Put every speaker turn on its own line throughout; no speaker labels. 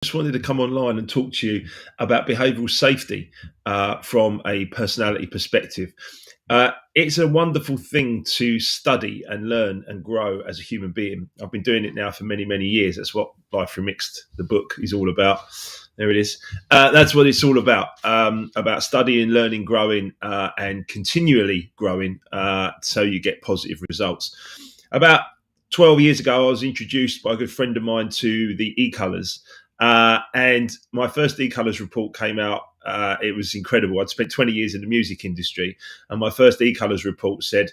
Just wanted to come online and talk to you about behavioural safety from a personality perspective. It's a wonderful thing to study and learn and grow as a human being. I've been doing it now for many, many years. That's what Life Remixed, the book, is all about. There it is. That's what it's all about studying, learning, growing, and continually growing so you get positive results. About 12 years ago, I was introduced by a good friend of mine to the e-colours. And my first e-colours report came out. It was incredible. I'd spent 20 years in the music industry, and my first e-colours report said,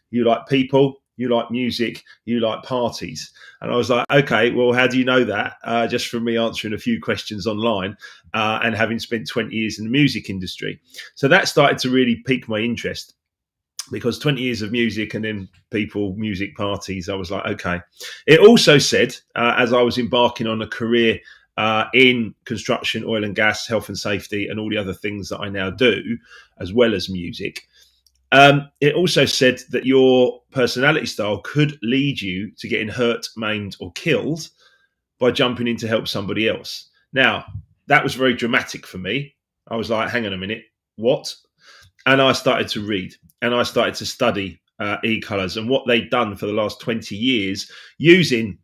"You like people, you like music, you like parties." And I was like, "Okay, well, how do you know that?" Just from me answering a few questions online and having spent 20 years in the music industry. So that started to really pique my interest, because 20 years of music and then people, music, parties, I was like, okay. It also said, as I was embarking on a career in construction, oil and gas, health and safety, and all the other things that I now do, as well as music, it also said that your personality style could lead you to getting hurt, maimed, or killed by jumping in to help somebody else. Now, that was very dramatic for me. I was like, hang on a minute, what? And I started to read and I started to study e-colours and what they'd done for the last 20 years using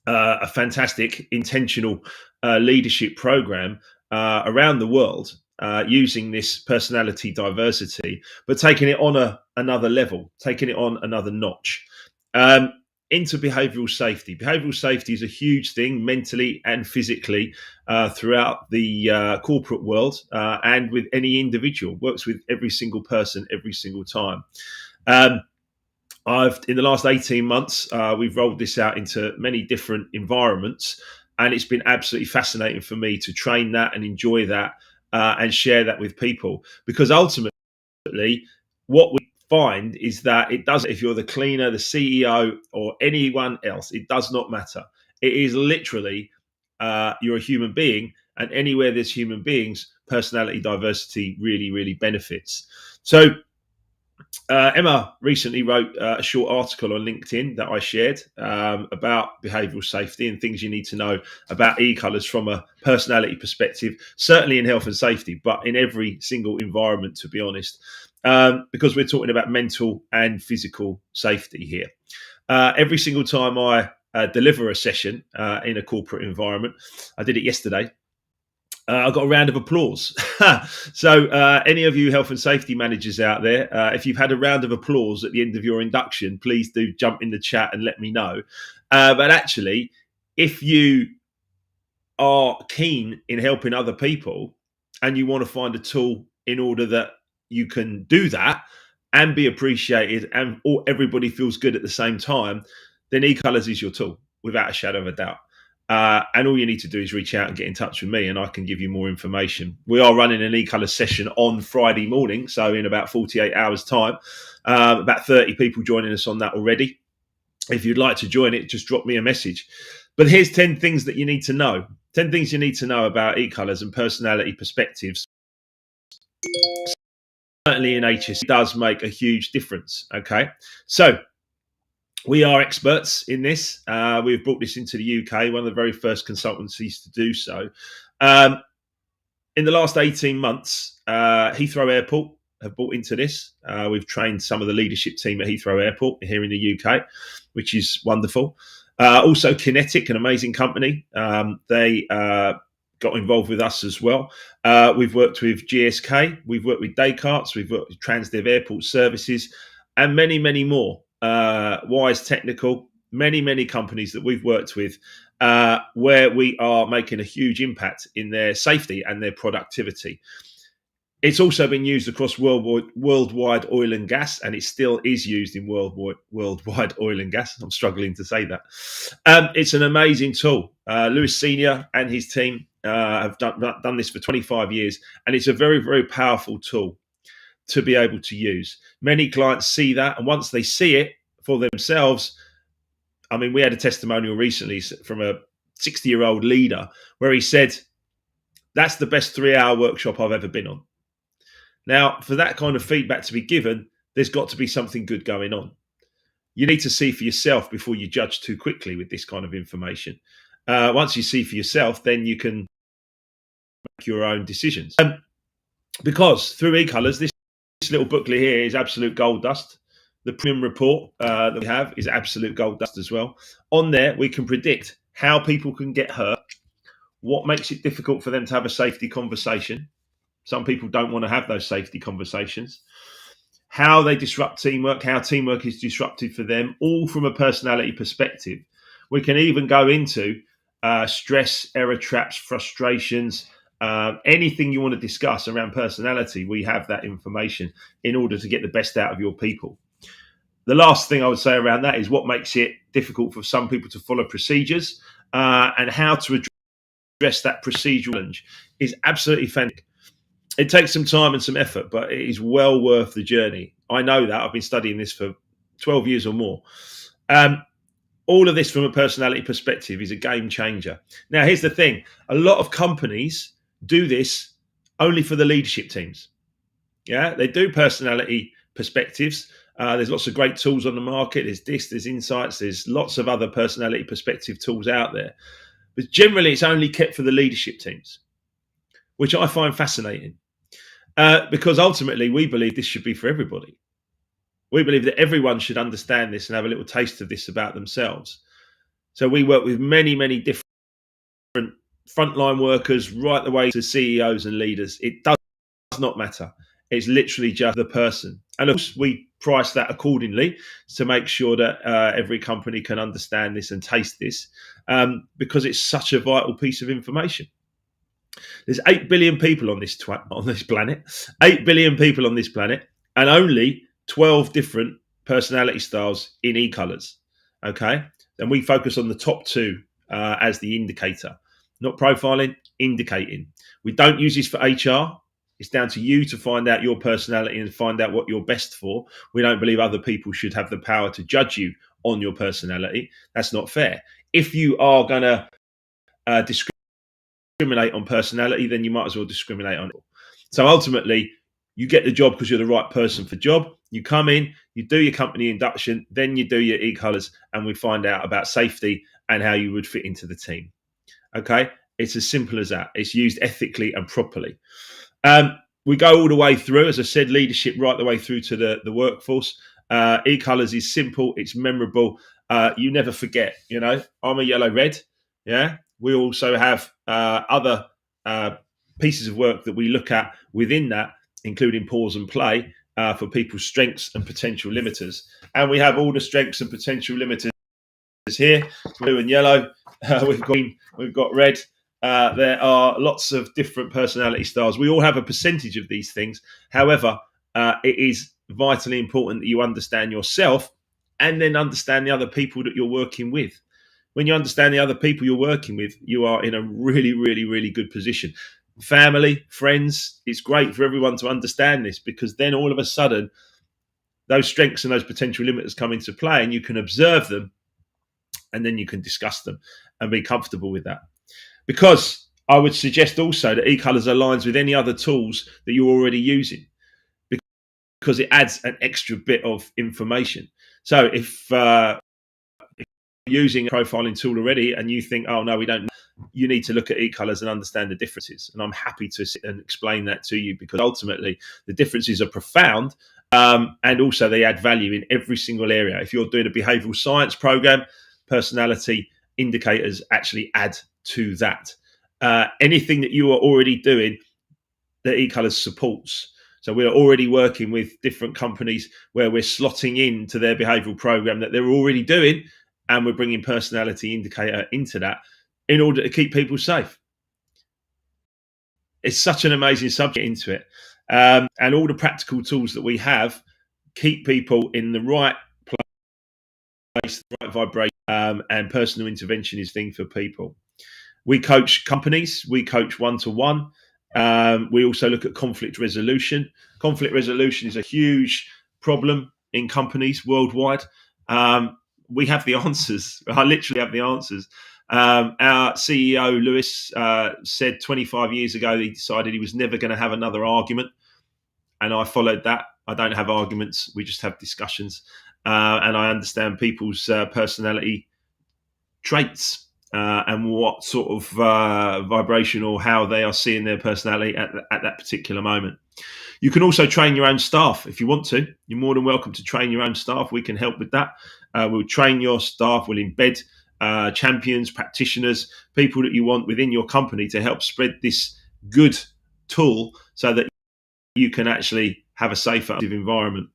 a fantastic intentional leadership program around the world, using this personality diversity, but taking it on another level, taking it on another notch. Um, into behavioural safety. Behavioural safety is a huge thing mentally and physically throughout the corporate world and with any individual. Works with every single person every single time. I've in the last 18 months, we've rolled this out into many different environments, and it's been absolutely fascinating for me to train that and enjoy that and share that with people, because ultimately what we find is that it does, if you're the cleaner, the CEO, or anyone else, it does not matter. It is literally you're a human being, and anywhere there's human beings, personality diversity really, really benefits. So Emma recently wrote a short article on LinkedIn that I shared about behavioural safety and things you need to know about e-colours from a personality perspective, certainly in health and safety, but in every single environment, to be honest, because we're talking about mental and physical safety here. Every single time I deliver a session in a corporate environment, I did it yesterday, I got a round of applause. So, any of you health and safety managers out there, if you've had a round of applause at the end of your induction, please do jump in the chat and let me know. But actually, if you are keen in helping other people and you want to find a tool in order that you can do that and be appreciated and everybody feels good at the same time, then e-colours is your tool, without a shadow of a doubt. And all you need to do is reach out and get in touch with me, and I can give you more information. We are running an e-colour session on Friday morning, so in about 48 hours' time. About 30 people joining us on that already. If you'd like to join it, just drop me a message. But here's 10 things that you need to know. 10 things you need to know about e-colours and personality perspectives. Certainly in HS, it does make a huge difference. Okay, so we are experts in this. We've brought this into the UK, one of the very first consultancies to do so. In the last 18 months, Heathrow Airport have bought into this. We've trained some of the leadership team at Heathrow Airport here in the UK, which is wonderful. Also, Kinetic, an amazing company. They got involved with us as well. We've worked with GSK. We've worked with Descartes. We've worked with Transdev Airport Services and many, many more. Wise Technical, many companies that we've worked with where we are making a huge impact in their safety and their productivity. It's also been used across worldwide oil and gas, and it still is used in worldwide oil and gas. I'm struggling to say that. It's an amazing tool. Lewis Senior and his team have done this for 25 years, and it's a very, very powerful tool to be able to use. Many clients see that, and once they see it for themselves, I mean, we had a testimonial recently from a 60-year-old leader where he said, "That's the best 3-hour workshop I've ever been on." Now, for that kind of feedback to be given, there's got to be something good going on. You need to see for yourself before you judge too quickly with this kind of information. Once you see for yourself, then you can make your own decisions. Because through e-colours, this little booklet here is absolute gold dust. The premium report that we have is absolute gold dust as well. On there, we can predict how people can get hurt, what makes it difficult for them to have a safety conversation. Some people don't want to have those safety conversations. How they disrupt teamwork, how teamwork is disrupted for them, all from a personality perspective. We can even go into stress, error traps, frustrations, anything you want to discuss around personality. We have that information in order to get the best out of your people. The last thing I would say around that is what makes it difficult for some people to follow procedures, and how to address that procedural challenge is absolutely fantastic. It takes some time and some effort, but it is well worth the journey. I know that. I've been studying this for 12 years or more. All of this from a personality perspective is a game changer. Now, here's the thing. A lot of companies do this only for the leadership teams. Yeah, they do personality perspectives. There's lots of great tools on the market. There's Insights. There's lots of other personality perspective tools out there. But generally, it's only kept for the leadership teams, which I find fascinating. Because ultimately, we believe this should be for everybody. We believe that everyone should understand this and have a little taste of this about themselves. So we work with many, many different frontline workers, right the way to CEOs and leaders. It does not matter. It's literally just the person. And of course, we price that accordingly to make sure that every company can understand this and taste this, because it's such a vital piece of information. There's 8 billion people on this planet. 8 billion people on this planet, and only 12 different personality styles in e-colours. Okay, and we focus on the top two as the indicator, not profiling, indicating. We don't use this for HR. It's down to you to find out your personality and find out what you're best for. We don't believe other people should have the power to judge you on your personality. That's not fair. If you are going to discriminate on personality, then you might as well discriminate on it. So ultimately, you get the job because you're the right person for job. You come in, you do your company induction, then you do your e-colours, and we find out about safety and how you would fit into the team. Okay, it's as simple as that. It's used ethically and properly. We go all the way through, as I said, leadership right the way through to the workforce. E-colours is simple, it's memorable. You never forget. You know, I'm a yellow red. Yeah. We also have other pieces of work that we look at within that, including pause and play for people's strengths and potential limiters. And we have all the strengths and potential limiters here, blue and yellow. We've got red. There are lots of different personality styles. We all have a percentage of these things. However, it is vitally important that you understand yourself and then understand the other people that you're working with. When you understand the other people you're working with, you are in a really, really, really good position. Family, friends, it's great for everyone to understand this, because then all of a sudden those strengths and those potential limiters come into play, and you can observe them, and then you can discuss them and be comfortable with that. Because I would suggest also that e-colours aligns with any other tools that you're already using, because it adds an extra bit of information. So if you're using a profiling tool already and you think, oh no, we don't, you need to look at e-colours and understand the differences. And I'm happy to sit and explain that to you, because ultimately the differences are profound, and also they add value in every single area. If you're doing a behavioural science program, personality indicators actually add to that. Anything that you are already doing, the e-colours supports. So we're already working with different companies where we're slotting into their behavioural program that they're already doing, and we're bringing personality indicator into that in order to keep people safe. It's such an amazing subject into it. And all the practical tools that we have keep people in the right place, the right vibration, and personal intervention is thing for people. We coach companies, we coach one-to-one. We also look at conflict resolution. Conflict resolution is a huge problem in companies worldwide. We have the answers. I literally have the answers. Our CEO, Lewis, said 25 years ago that he decided he was never going to have another argument. And I followed that. I don't have arguments. We just have discussions. And I understand people's personality traits. and what sort of vibration or how they are seeing their personality at that particular moment. You can also train your own staff if you want to. You're more than welcome to train your own staff. We can help with that. We'll train your staff. We'll embed champions, practitioners, people that you want within your company to help spread this good tool so that you can actually have a safer environment.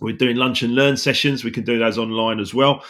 We're doing lunch and learn sessions. We can do those online as well.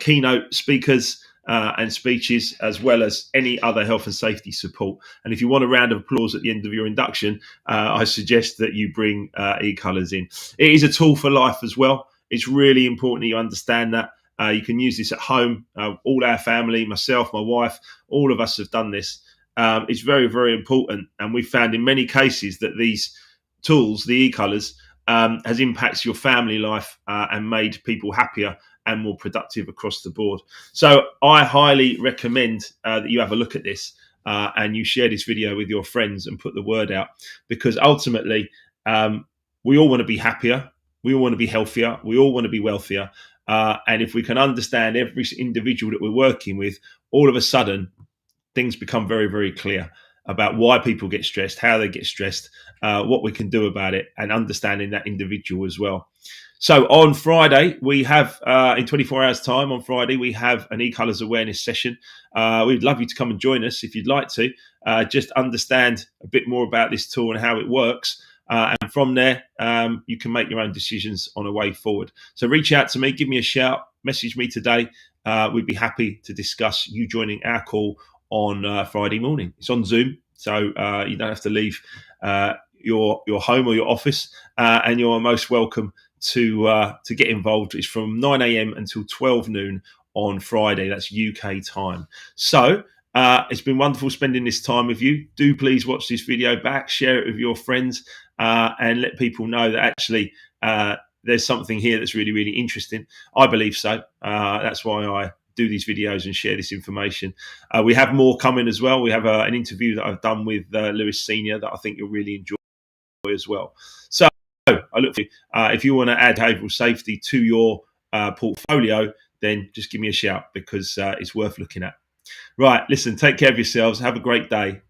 Keynote speakers and speeches, as well as any other health and safety support. And if you want a round of applause at the end of your induction, I suggest that you bring e-colours in. It is a tool for life as well. It's really important that you understand that. You can use this at home. All our family, myself, my wife, all of us have done this. It's very, very important. And we've found in many cases that these tools, the e-colours, has impacted your family life and made people happier and more productive across the board. So I highly recommend that you have a look at this and you share this video with your friends and put the word out, because ultimately we all want to be happier, we all want to be healthier, we all want to be wealthier. And if we can understand every individual that we're working with, all of a sudden things become very, very clear about why people get stressed, how they get stressed, what we can do about it, and understanding that individual as well. So on Friday, we have, in 24 hours time on Friday, we have an e-colours awareness session. We'd love you to come and join us if you'd like to, just understand a bit more about this tool and how it works. And from there, you can make your own decisions on a way forward. So reach out to me, give me a shout, message me today. We'd be happy to discuss you joining our call on Friday morning. It's on Zoom, so you don't have to leave your home or your office, and you're most welcome to get involved. It's from 9 a.m. until 12 noon on Friday. That's UK time. So it's been wonderful spending this time with you. Do please watch this video back, share it with your friends, and let people know that actually there's something here that's really, really interesting. I believe so. That's why I do these videos and share this information. We have more coming as well. We have an interview that I've done with Lewis Senior that I think you'll really enjoy as well. So I look for you. If you want to add behavioural safety to your portfolio, then just give me a shout, because it's worth looking at. Right, listen, take care of yourselves. Have a great day.